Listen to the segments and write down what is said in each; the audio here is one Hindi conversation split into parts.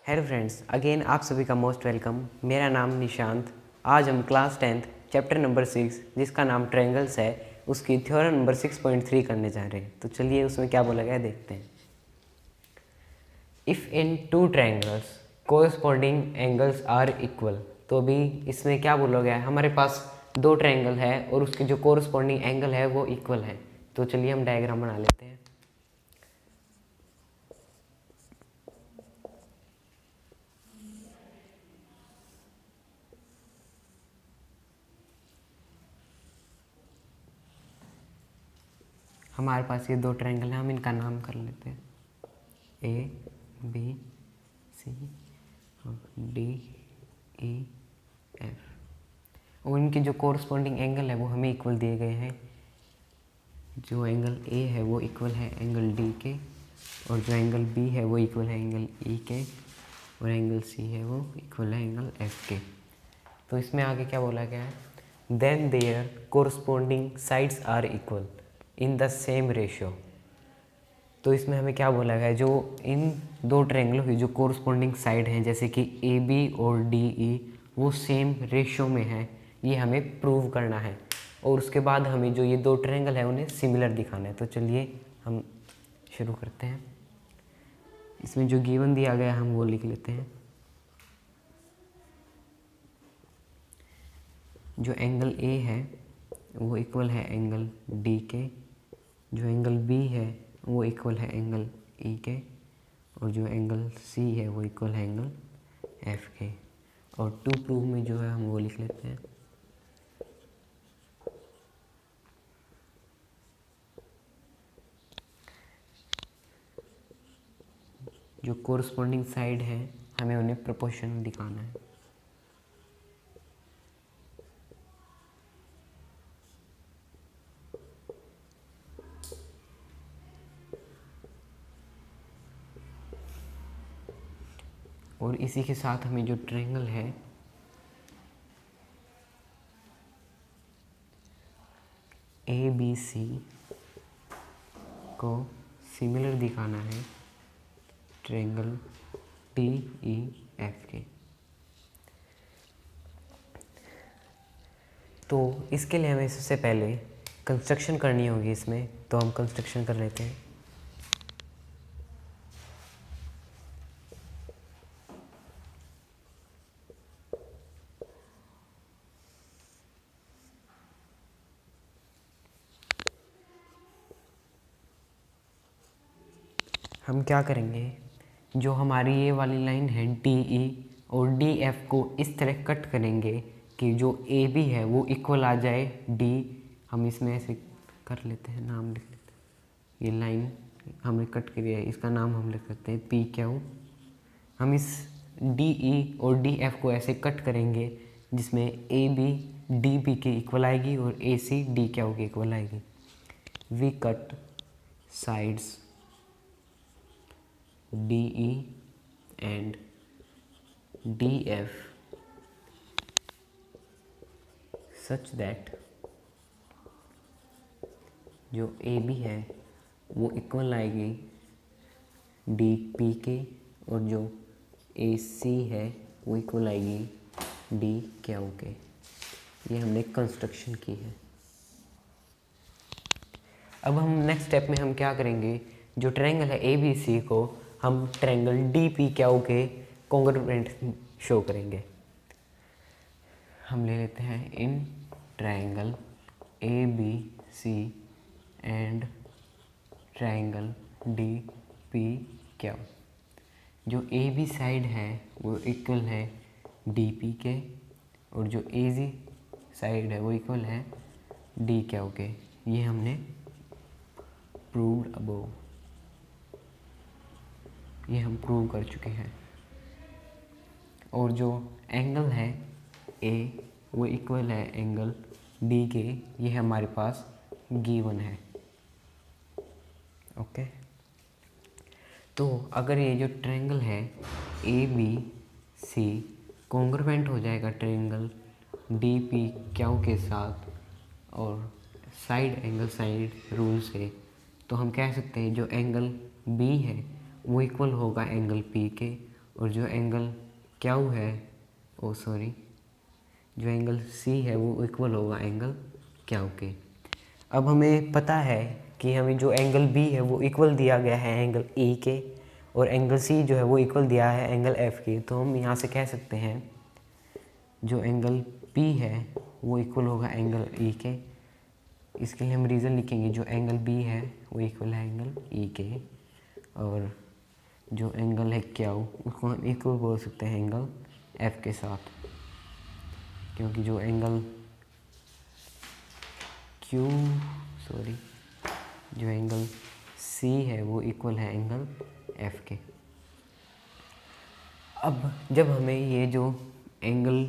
हेलो फ्रेंड्स, अगेन आप सभी का मोस्ट वेलकम। मेरा नाम निशांत। आज हम क्लास 10th चैप्टर नंबर 6 जिसका नाम ट्रायंगल्स है उसकी थ्योरम नंबर 6.3 करने जा रहे हैं। तो चलिए उसमें क्या बोला गया है देखते हैं। If in two triangles corresponding angles are equal. तो अभी इसमें क्या बोला गया है, हमारे पास दो ट्रायंगल है और उसके जो कोरस्पॉन्डिंग एंगल है वो इक्वल है। तो चलिए हम डायग्राम बना लेते हैं। हमारे पास ये दो ट्रायंगल हैं, हम इनका नाम कर लेते हैं ए बी सी और डी ई एफ। और इनके जो कोरस्पॉन्डिंग एंगल है वो हमें इक्वल दिए गए हैं। जो एंगल ए है वो इक्वल है एंगल डी के, और जो एंगल बी है वो इक्वल है एंगल ई के, और एंगल सी है वो इक्वल है एंगल एफ के। तो इसमें आगे क्या बोला गया है, then their corresponding sides are equal in the same ratio. तो इसमें हमें क्या बोला गया है, जो इन दो ट्रायंगलों की जो कोरस्पॉन्डिंग साइड हैं जैसे कि ए बी और डी ई वो सेम रेशियो में है, ये हमें प्रूव करना है। और उसके बाद हमें जो ये दो ट्रायंगल है उन्हें सिमिलर दिखाना है। तो चलिए हम शुरू करते हैं। इसमें जो गिवन दिया गया हम वो लिख लेते हैं। जो एंगल ए है वो इक्वल है एंगल डी के, जो एंगल बी है वो इक्वल है एंगल ई के, और जो एंगल सी है वो इक्वल है एंगल एफ के। और टू प्रूव में जो है हम वो लिख लेते हैं। जो कोरस्पॉन्डिंग साइड है हमें उन्हें प्रोपोर्शनल दिखाना है। और इसी के साथ हमें जो ट्रायंगल है ए बी सी को सिमिलर दिखाना है ट्रायंगल डी ई एफ के। तो इसके लिए हमें सबसे पहले कंस्ट्रक्शन करनी होगी इसमें, तो हम कंस्ट्रक्शन कर लेते हैं। हम क्या करेंगे, जो हमारी ये वाली लाइन है डी ई और डी एफ को इस तरह कट करेंगे कि जो ए बी है वो इक्वल आ जाए डी। हम इसमें ऐसे कर लेते हैं, नाम लिख लेते हैं। ये लाइन हमने कट करी है, इसका नाम हम लिख सकते हैं पी क्यू। हम इस डी ई और डी एफ को ऐसे कट करेंगे जिसमें ए बी डी बी के इक्वल आएगी और ए सी डी क्यू के इक्वल आएगी। We cut sides DE and DF such that जो AB है वो इक्वल आएगी DP के, और जो AC है वो इक्वल आएगी DQ के। ये हमने कंस्ट्रक्शन की है। अब हम नेक्स्ट स्टेप में हम क्या करेंगे, जो ट्रायंगल है ABC को हम ट्रायंगल DPQ के कॉन्ग्रुएंट शो करेंगे। हम ले लेते हैं in triangle ABC and triangle DPQ। जो AB साइड है वो इक्वल है DP के, और जो AC साइड है वो इक्वल है DQ के। ये हमने प्रूव्ड अबव, ये हम प्रूव कर चुके हैं। और जो एंगल है ए वो इक्वल है एंगल डी के, ये हमारे पास गिवन है। ओके, तो अगर ये जो ट्रायंगल है ए बी सी कॉन्ग्रुएंट हो जाएगा ट्रायंगल डी पी क्यू के साथ और साइड एंगल साइड रूल से, तो हम कह सकते हैं जो एंगल बी है वो इक्वल होगा एंगल पी के, और जो एंगल क्यू है, जो एंगल सी है वो इक्वल होगा एंगल क्यू के। अब हमें पता है कि हमें जो एंगल बी है वो इक्वल दिया गया है एंगल ई के, और एंगल सी जो है वो इक्वल दिया है एंगल एफ के। तो हम यहाँ से कह सकते हैं जो एंगल पी है वो इक्वल होगा एंगल ई के। इसके लिए हम रीज़न लिखेंगे, जो एंगल बी है वो इक्वल है एंगल ई के, और जो एंगल है क्यू उसको हम इक्वल बोल सकते हैं एंगल एफ के साथ, क्योंकि जो एंगल जो एंगल सी है वो इक्वल है एंगल एफ के। अब जब हमें ये जो एंगल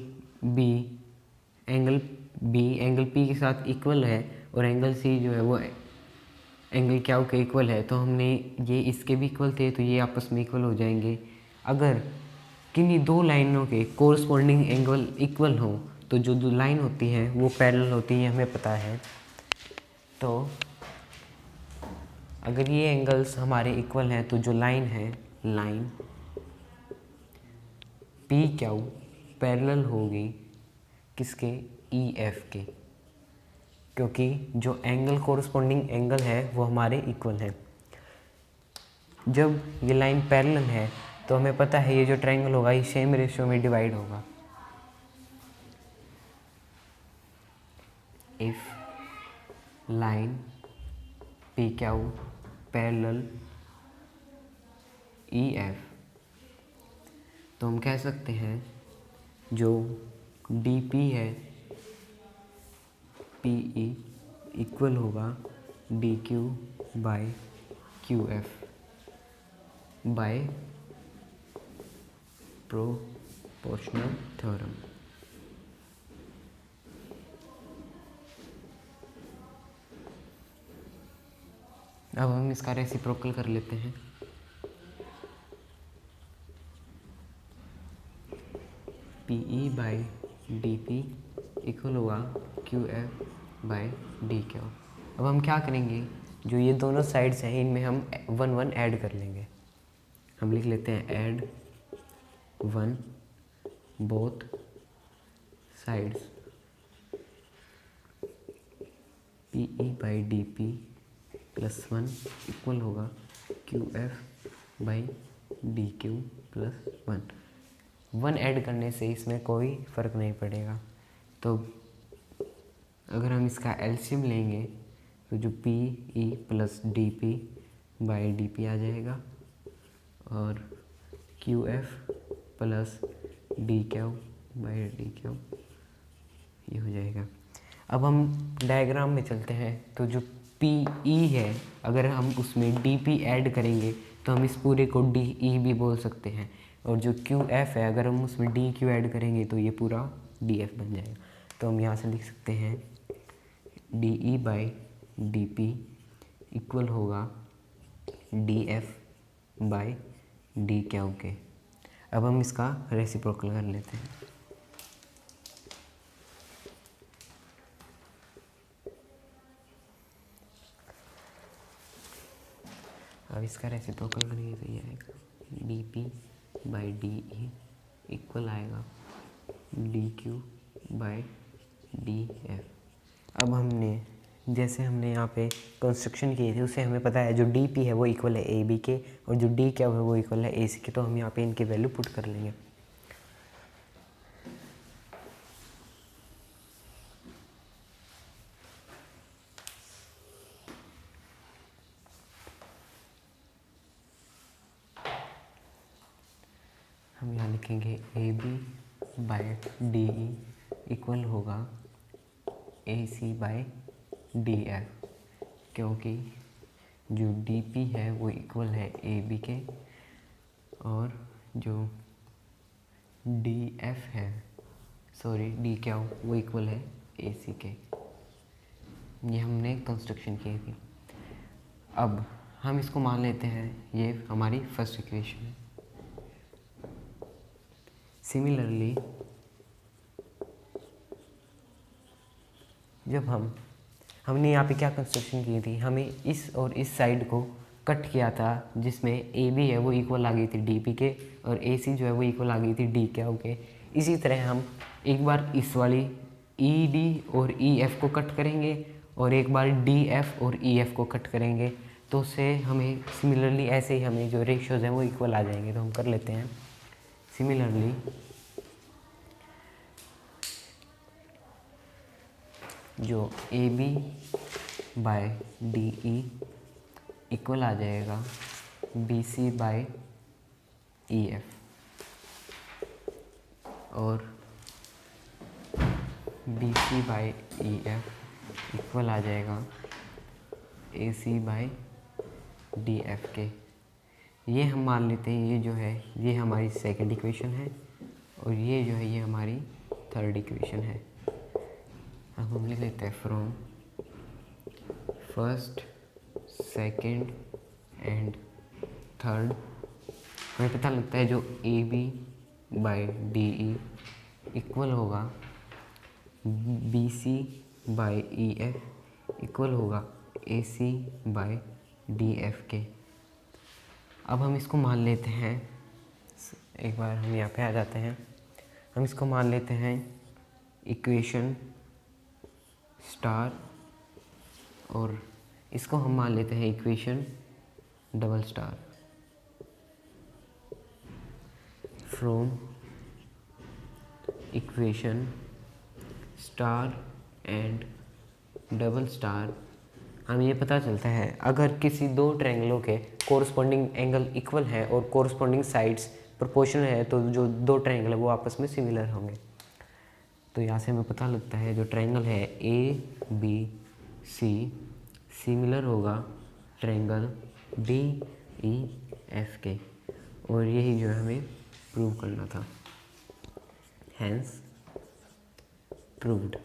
बी एंगल पी के साथ इक्वल है और एंगल सी जो है वो एंगल क्यू के इक्वल है, तो हमने ये इसके भी इक्वल थे तो ये आपस में इक्वल हो जाएंगे। अगर किन्हीं दो लाइनों के कोरस्पॉन्डिंग एंगल इक्वल हों तो जो दो लाइन होती हैं वो पैरेलल होती हैं, हमें पता है। तो अगर ये एंगल्स हमारे इक्वल हैं तो जो लाइन है, लाइन पी क्यू पैरेलल होगी किसके, ई एफ के, क्योंकि जो एंगल कोरस्पॉन्डिंग एंगल है वो हमारे इक्वल है। जब ये लाइन पैरेलल है तो हमें पता है ये जो ट्रायंगल होगा ये सेम रेशियो में डिवाइड होगा। If line P Q parallel E F, तो हम कह सकते हैं जो डी पी है पी ई इक्वल होगा D Q by Q F by proportional theorem. अब हम इसका रेसिप्रोकल कर लेते हैं। P E by D P equal होगा Q F by D Q. अब हम क्या करेंगे, जो ये दोनों साइड्स हैं इनमें हम 1 1 ऐड कर लेंगे। हम लिख लेते हैं add 1 both sides P E by D P plus 1 equal होगा Q F by D Q plus 1 add करने से इसमें कोई फ़र्क नहीं पड़ेगा। तो अगर हम इसका एलसीएम लेंगे तो जो P E plus D P by D P आ जाएगा, और Q F plus D Q by D Q ये हो जाएगा। अब हम डायग्राम में चलते हैं। तो जो पी ई है अगर हम उसमें डी पी ऐड करेंगे तो हम इस पूरे को डी ई भी बोल सकते हैं, और जो क्यू एफ है अगर हम उसमें डी क्यू ऐड करेंगे तो ये पूरा डी एफ बन जाएगा। तो हम यहाँ से लिख सकते हैं D E by D P equal होगा D F by D Q के। अब हम इसका रेसिप्रोकल कर लेते हैं। अब इसका रेसिप्रोकल करेंगे तो ये आएगा D P by D E equal आएगा D Q by D F. अब जैसे हमने यहाँ पे कंस्ट्रक्शन किए थे उससे हमें पता है जो डी पी है वो इक्वल है ए बी के, और जो डी क्या है वो इक्वल है ए सी के। तो हम यहाँ पे इनके वैल्यू पुट कर लेंगे। हम यहाँ लिखेंगे A B by D E equal होगा A C by D F, क्योंकि जो डी पी है वो इक्वल है ए बी के, और जो डी एफ है डी क्या वो इक्वल है ए सी के। ये हमने कंस्ट्रक्शन की थी। अब हम इसको मान लेते हैं ये हमारी फर्स्ट इक्वेशन है। सिमिलरली जब हमने यहाँ पे क्या कंस्ट्रक्शन की थी, हमें इस और इस साइड को कट किया था, जिसमें ए बी है वो इक्वल आ गई थी डी पी के, और ए सी जो है वो इक्वल आ गई थी डी के। ओके, इसी तरह हम एक बार इस वाली ई डी और ई एफ को कट करेंगे, और एक बार डी एफ और ई एफ को कट करेंगे, तो उससे हमें सिमिलरली ऐसे ही हमें जो रेशियोज़ हैं वो इक्वल आ जाएंगे। तो हम कर लेते हैं सिमिलरली जो A B by D E equal आ जाएगा B C by E F, और B C by E F equal आ जाएगा A C by D F के। ये हम मान लेते हैं ये जो है ये हमारी सेकंड इक्वेशन है, और ये जो है ये हमारी थर्ड इक्वेशन है। अब हम लिख लेते हैं from first second and third, हमें पता लगता है जो A B by D E equal होगा B C by E F equal होगा A C by D F के। अब हम इसको मान लेते हैं, एक बार हम यहाँ पे आ जाते हैं, हम इसको मान लेते हैं इक्वेशन स्टार, और इसको हम मान लेते हैं equation double star. From equation star and double star हमें ये पता चलता है अगर किसी दो ट्रायंगलों के कोरस्पॉन्डिंग एंगल इक्वल है और कोरस्पॉन्डिंग साइड्स प्रोपोर्शनल है, तो जो दो ट्रायंगल है वो आपस में सिमिलर होंगे। तो यहाँ से हमें पता लगता है जो ट्रायंगल है ए बी सी सिमिलर होगा ट्रायंगल डी ई एफ के, और यही जो है हमें प्रूव करना था, हैंस प्रूव्ड।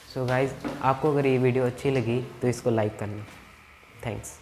सो गाइज, आपको अगर ये वीडियो अच्छी लगी तो इसको लाइक करना। थैंक्स।